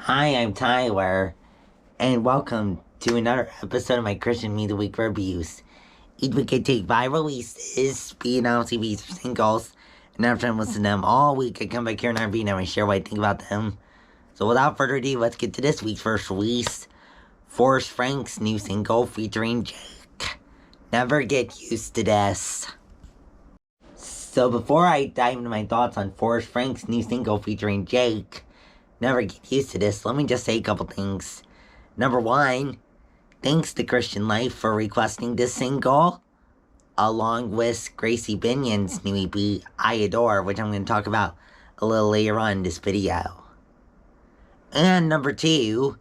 Hi, I'm Tyler, and welcome to another episode of my Christian Media Week reviews. Each week I take 5 releases, be on TVs or singles, and after I listen to them all week, I come back here and I review them and share what I think about them. So without further ado, let's get to this week's first release. Forrest Frank's new single featuring Jake. Never get used to this. So before I dive into my thoughts on Forrest Frank's new single featuring Jake, Never get used to this, let me just say a couple things. Number one, thanks to Christian Life for requesting this single, along with Gracie Binion's new EP, I Adore, which I'm going to talk about a little later on in this video. And number two,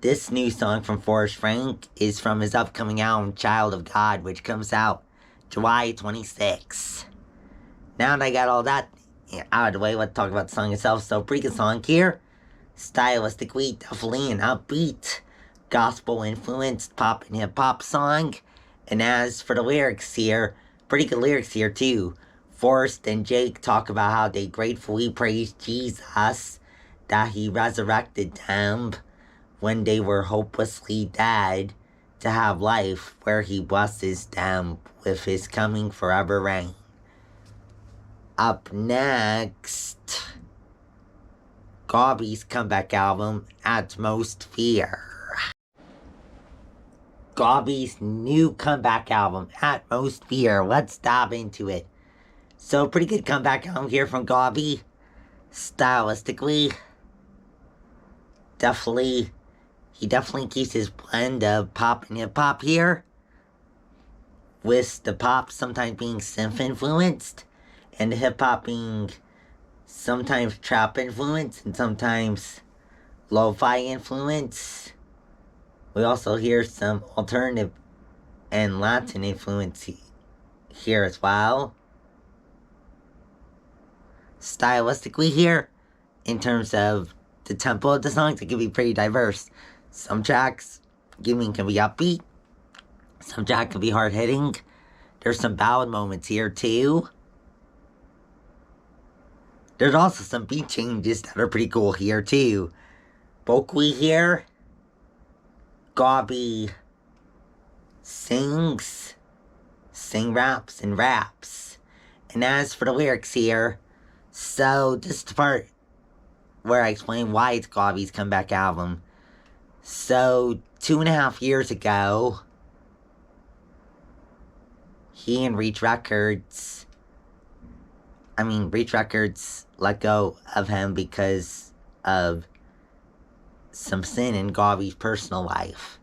this new song from Forrest Frank is from his upcoming album, Child of God, which comes out July 26th. Now that I got all that out of the way, let's talk about the song itself. So, pretty good song here. Stylistically, definitely an upbeat, gospel-influenced pop and hip-hop song. And as for the lyrics here, pretty good lyrics here too. Forrest and Jake talk about how they gratefully praise Jesus, that he resurrected them when they were hopelessly dead, to have life where he blesses them with his coming forever reign. Up next, GAWVI's comeback album, Atmosphere. GAWVI's new comeback album, Atmosphere. Let's dive into it. So, pretty good comeback album here from GAWVI. Stylistically, he definitely keeps his blend of pop and hip-hop here, with the pop sometimes being synth-influenced, and the hip-hop being sometimes trap influence and sometimes lo-fi influence. We also hear some alternative and Latin influence here as well. Stylistically here, in terms of the tempo of the songs, it can be pretty diverse. Some tracks, can be upbeat. Some tracks can be hard-hitting. There's some ballad moments here too. There's also some beat changes that are pretty cool here, too. Vocally here, GAWVI raps, and raps. And as for the lyrics here, so this is the part where I explain why it's GAWVI's comeback album. So, 2.5 years ago, he and Reach Records let go of him because of some sin in GAWVI's personal life.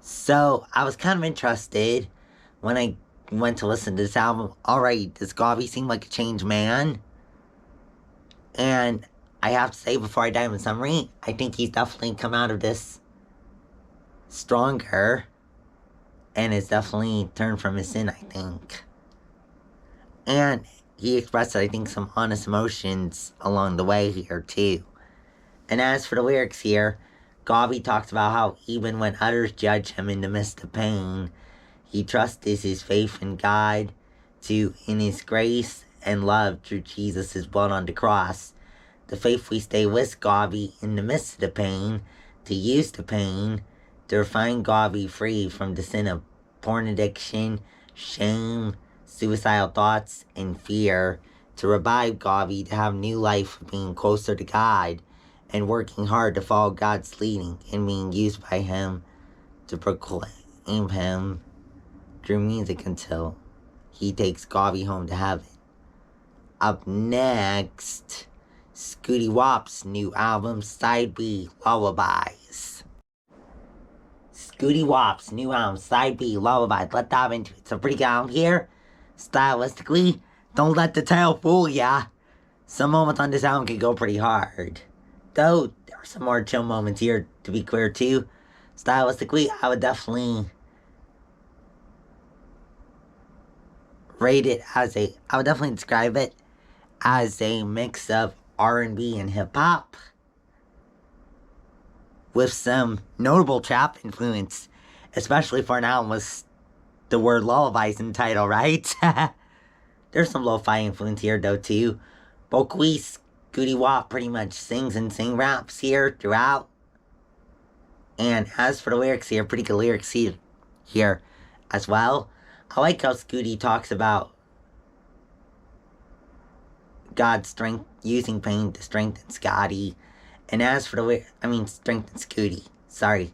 So, I was kind of interested when I went to listen to this album. Alright, does GAWVI seem like a changed man? And I have to say, before I dive in summary, I think he's definitely come out of this stronger, and has definitely turned from his sin, I think. And he expressed, I think, some honest emotions along the way here, too. And as for the lyrics here, GAWVI talks about how even when others judge him in the midst of pain, he trusts his faith in God to, in his grace and love through Jesus' blood on the cross, to faithfully stay with GAWVI in the midst of the pain, to use the pain, to refine GAWVI free from the sin of porn addiction, shame, suicidal thoughts, and fear, to revive GAWVI to have new life of being closer to God, and working hard to follow God's leading, and being used by him to proclaim him through music until he takes GAWVI home to heaven. Up next, Scootie Wop's new album, Side B, Lullabies. Scootie Wop's new album, Side B, Lullabies. Let's dive into it. It's a pretty good album here. Stylistically, don't let the title fool ya. Some moments on this album can go pretty hard. Though, there are some more chill moments here, to be clear too. Stylistically, I would definitely describe it as a mix of R&B and hip-hop, with some notable trap influence, especially for an album with the word lullabies in the title, right? There's some lo-fi influence here, though, too. Vocally, Scootie Wop pretty much sings and sing raps here throughout. And as for the lyrics here, pretty good lyrics here as well. I like how Scootie talks about God's strength, using pain to strengthen Scotty. And as for the strengthen Scootie. Sorry.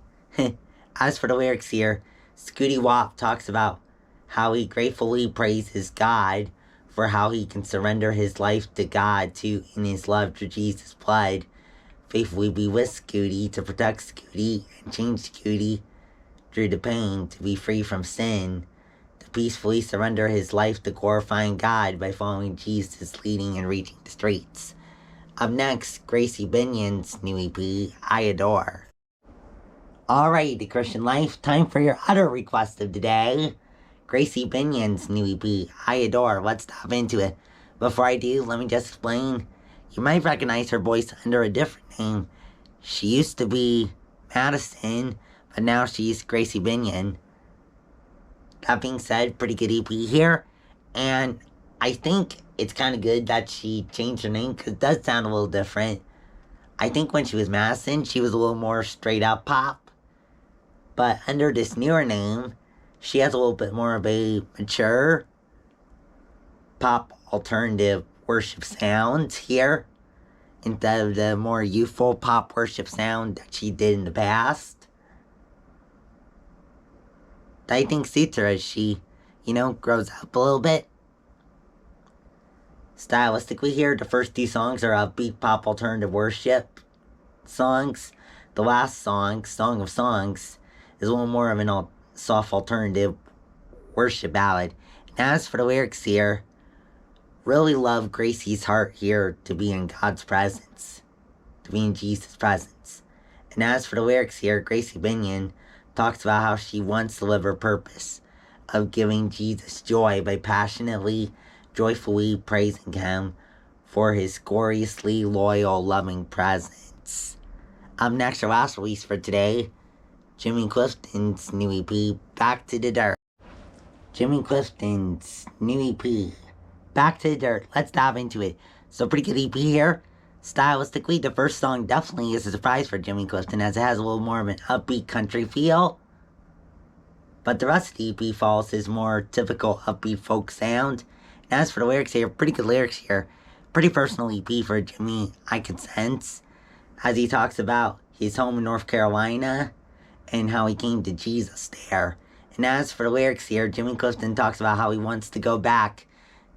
As for the lyrics here, Scootie Wop talks about how he gratefully praises God for how he can surrender his life to God to, in his love for Jesus' blood, faithfully be with Scootie to protect Scootie and change Scootie through the pain to be free from sin, to peacefully surrender his life to glorifying God by following Jesus' leading and reaching the streets. Up next, Gracie Binion's new EP, I Adore. Alright, the Christian Life, time for your other request of the day. Gracie Binion's new EP, I Adore. Let's dive into it. Before I do, let me just explain. You might recognize her voice under a different name. She used to be Madison, but now she's Gracie Binion. That being said, pretty good EP here. And I think it's kind of good that she changed her name, because it does sound a little different. I think when she was Madison, she was a little more straight up pop. But under this newer name, she has a little bit more of a mature pop alternative worship sound here, instead of the more youthful pop worship sound that she did in the past. That I think suits her as she, grows up a little bit. Stylistically here, the first two songs are upbeat pop alternative worship songs. The last song, Song of Songs, is a little more of an soft alternative worship ballad. And as for the lyrics here, really love Gracie's heart here to be in God's presence, to be in Jesus' presence. And as for the lyrics here, Gracie Binion talks about how she wants to live her purpose of giving Jesus joy by passionately, joyfully praising him for his gloriously loyal, loving presence. Up next, our last release for today, Jimmy Clifton's new EP, Back to the Dirt. Jimmy Clifton's new EP, Back to the Dirt. Let's dive into it. So pretty good EP here. Stylistically, the first song definitely is a surprise for Jimmy Clifton, as it has a little more of an upbeat country feel. But the rest of the EP follows his more typical upbeat folk sound. And as for the lyrics here, pretty good lyrics here. Pretty personal EP for Jimmy, I could sense, as he talks about his home in North Carolina and how he came to Jesus there. And as for the lyrics here, Jimmy Clifton talks about how he wants to go back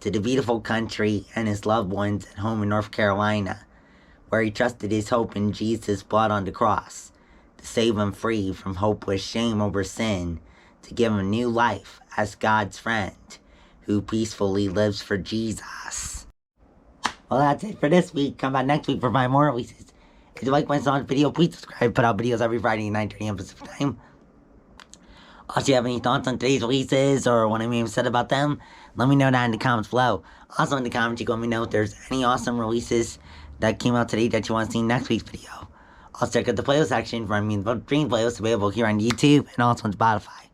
to the beautiful country and his loved ones at home in North Carolina, where he trusted his hope in Jesus' blood on the cross to save him free from hopeless shame over sin, to give him new life as God's friend who peacefully lives for Jesus. Well, that's it for this week. Come back next week for 5 more releases. If you like my song video, please subscribe. Put out videos every Friday at 9:30 a.m. Pacific time. Also, if you have any thoughts on today's releases or what I may have said about them, let me know that in the comments below. Also, in the comments, you can let me know if there's any awesome releases that came out today that you want to see in next week's video. Also, check out the playlist section for the dream playlist available here on YouTube and also on Spotify.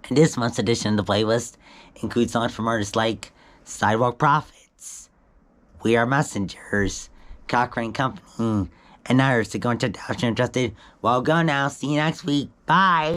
And this month's edition of the playlist includes songs from artists like Sidewalk Prophets, We Are Messengers, Cochrane Company, and others. So go and check out if you're interested. Well, go now. See you next week. Bye.